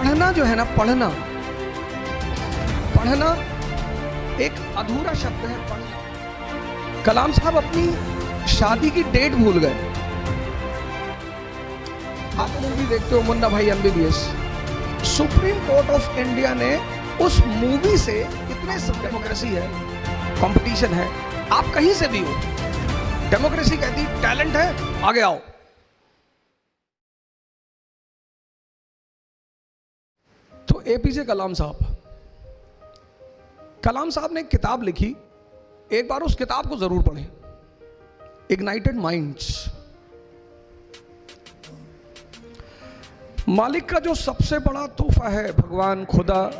पढ़ना जो है ना, पढ़ना एक अधूरा शब्द है। पढ़ना। कलाम साहब अपनी शादी की डेट भूल गए। आप मूवी देखते हो मुन्ना भाई MBBS। Supreme court of India ने उस मूवी से इतने सब डेमोक्रेसी है, कंपटीशन है, आप कहीं से भी हो, डेमोक्रेसी कहती टैलेंट है, आगे आओ। तो APJ कलाम साहब ने एक किताब लिखी, एक बार उस किताब को जरूर पढ़ें, इग्नाइटेड माइंड्स। मालिक का जो सबसे बड़ा तोहफा है, भगवान, खुदा,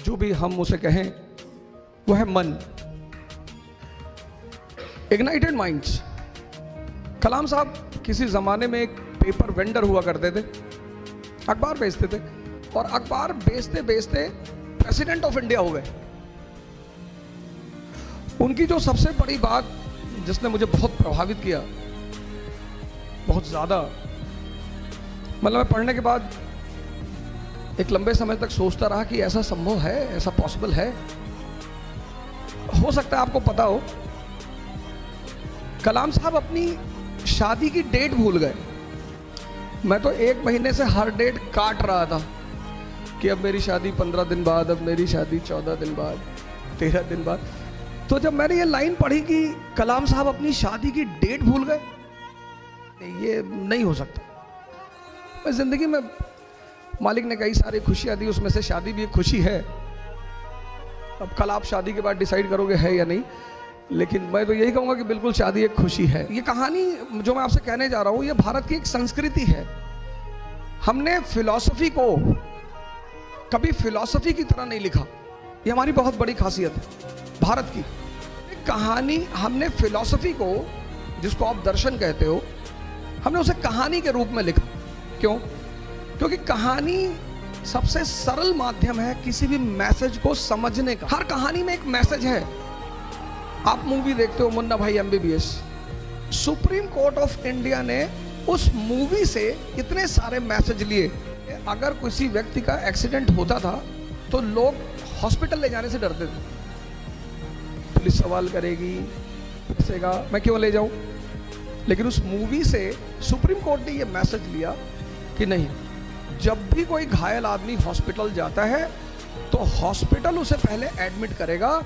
जो भी हम उसे कहें, वो है मन। Ignited minds. कलाम साहब किसी जमाने में एक पेपर वेंडर हुआ करते थे, अखबार बेचते थे, और अखबार बेचते बेचते प्रेसिडेंट ऑफ इंडिया हो गए। उनकी जो सबसे बड़ी बात जिसने मुझे बहुत प्रभावित किया, बहुत ज्यादा, मतलब मैं पढ़ने के बाद एक लंबे समय तक सोचता रहा कि ऐसा संभव है, ऐसा पॉसिबल है, हो सकता है आपको पता हो। कलाम साहब अपनी शादी की डेट भूल गए। मैं तो 1 महीने से हर डेट काट रहा था कि अब मेरी शादी 15 दिन बाद, अब मेरी शादी 14 दिन बाद, 13 दिन बाद। तो जब मैंने ये लाइन पढ़ी कि कलाम साहब अपनी शादी की डेट भूल गए, ये नहीं हो सकता। मैं जिंदगी में मालिक ने कई सारी खुशियां दी, उसमें से शादी भी एक खुशी है। अब कल आप शादी के बाद डिसाइड करोगे है या नहीं, लेकिन मैं तो यही कहूंगा कि बिल्कुल शादी एक खुशी है। ये कहानी जो मैं आपसे कहने जा रहा हूं, ये भारत की एक संस्कृति है। हमने फिलॉसफी को कभी फिलॉसफी की तरह नहीं लिखा, ये हमारी बहुत बड़ी खासियत है भारत की। कहानी हमने फिलॉसफी को, जिसको आप दर्शन कहते हो, हमने उसे कहानी के रूप में लिखा। क्यों? क्योंकि कहानी सबसे सरल माध्यम है किसी भी मैसेज को समझने का। हर कहानी में एक मैसेज है। आप मूवी देखते हो मुन्ना भाई MBBS। Supreme court of India ने उस मूवी से इतने सारे मैसेज लिए। अगर किसी व्यक्ति का एक्सीडेंट होता था तो लोग हॉस्पिटल ले जाने से डरते थे, पुलिस सवाल करेगी, पूछेगा मैं क्यों ले जाऊं। लेकिन उस मूवी से सुप्रीम कोर्ट ने यह मैसेज लिया कि नहीं, जब भी कोई घायल आदमी हॉस्पिटल जाता है तो हॉस्पिटल उसे पहले एडमिट करेगा,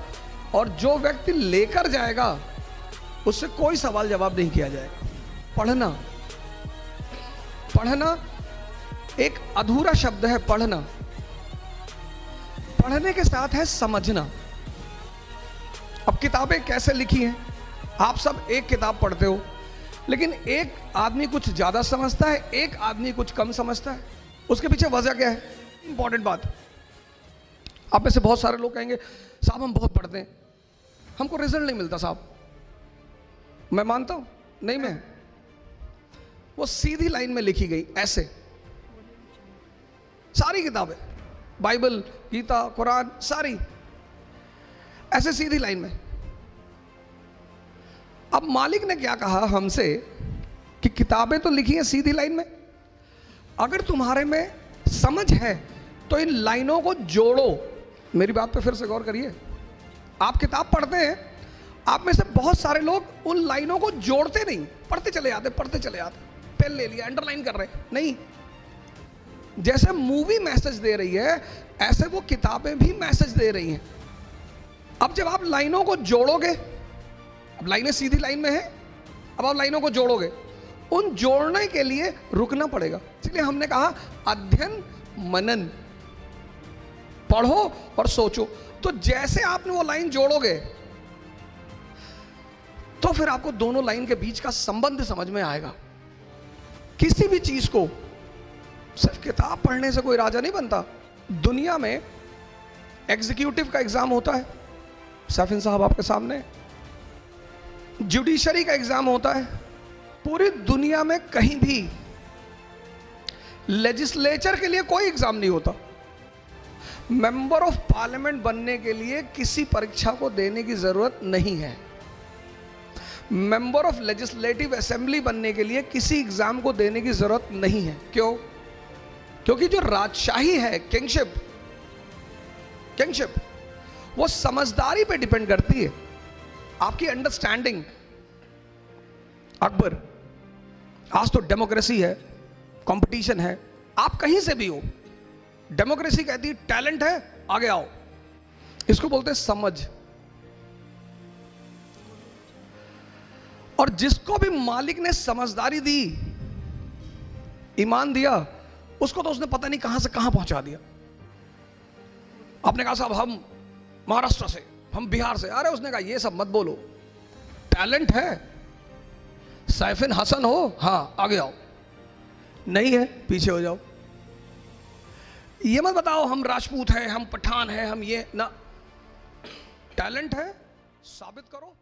और जो व्यक्ति लेकर जाएगा उससे कोई सवाल जवाब नहीं किया जाएगा। पढ़ना एक अधूरा शब्द है। पढ़ने के साथ है समझना। अब किताबें कैसे लिखी हैं, आप सब एक किताब पढ़ते हो, लेकिन एक आदमी कुछ ज्यादा समझता है, एक आदमी कुछ कम समझता है। उसके पीछे वजह क्या है? इंपॉर्टेंट बात। आप में से बहुत सारे लोग कहेंगे साहब हम बहुत पढ़ते हैं, हमको रिजल्ट नहीं मिलता। साहब मैं मानता हूं, नहीं, मैं वो सीधी लाइन में लिखी गई ऐसे, सारी किताबें, बाइबल, गीता, कुरान, सारी ऐसे सीधी लाइन में। अब मालिक ने क्या कहा हमसे कि किताबें तो लिखी हैं सीधी लाइन में, अगर तुम्हारे में समझ है तो इन लाइनों को जोड़ो। मेरी बात पे फिर से गौर करिए। आप किताब पढ़ते हैं, आप में से बहुत सारे लोग उन लाइनों को जोड़ते नहीं, पढ़ते चले जाते, पेन ले लिया, अंडरलाइन कर रहे नहीं। जैसे मूवी मैसेज दे रही है, ऐसे वो किताबें भी मैसेज दे रही हैं। अब जब आप लाइनों को जोड़ोगे, अब लाइनें सीधी लाइन में है, अब आप लाइनों को जोड़ोगे, उन जोड़ने के लिए रुकना पड़ेगा। इसलिए हमने कहा अध्ययन मनन, पढ़ो और सोचो। तो जैसे आपने वो लाइन जोड़ोगे तो फिर आपको दोनों लाइन के बीच का संबंध समझ में आएगा। किसी भी चीज को सिर्फ किताब पढ़ने से कोई राजा नहीं बनता। दुनिया में एग्जीक्यूटिव का एग्जाम होता है, सैफिन साहब आपके सामने, जुडिशरी का एग्जाम होता है। पूरी दुनिया में कहीं भी लेजिस्लेचर के लिए कोई एग्जाम नहीं होता। मेंबर ऑफ पार्लियामेंट बनने के लिए किसी परीक्षा को देने की जरूरत नहीं है। मेंबर ऑफ लेजिस्लेटिव असेंबली बनने के लिए किसी एग्जाम को देने की जरूरत नहीं है। क्यों? क्योंकि जो राजशाही है, किंगशिप, वो समझदारी पे डिपेंड करती है, आपकी अंडरस्टैंडिंग। अकबर, आज तो डेमोक्रेसी है, कंपटीशन है, आप कहीं से भी हो, डेमोक्रेसी कहती है टैलेंट है, आगे आओ। इसको बोलते हैं समझ। और जिसको भी मालिक ने समझदारी दी, ईमान दिया, उसको तो उसने पता नहीं कहां से कहां पहुंचा दिया। आपने कहा साहब हम महाराष्ट्र से, हम बिहार से, अरे उसने कहा ये सब मत बोलो, टैलेंट है, सैफिन हसन हो, हां आगे आओ, नहीं है पीछे हो जाओ। ये मत बताओ हम राजपूत हैं, हम पठान हैं, हम ये ना, टैलेंट है साबित करो।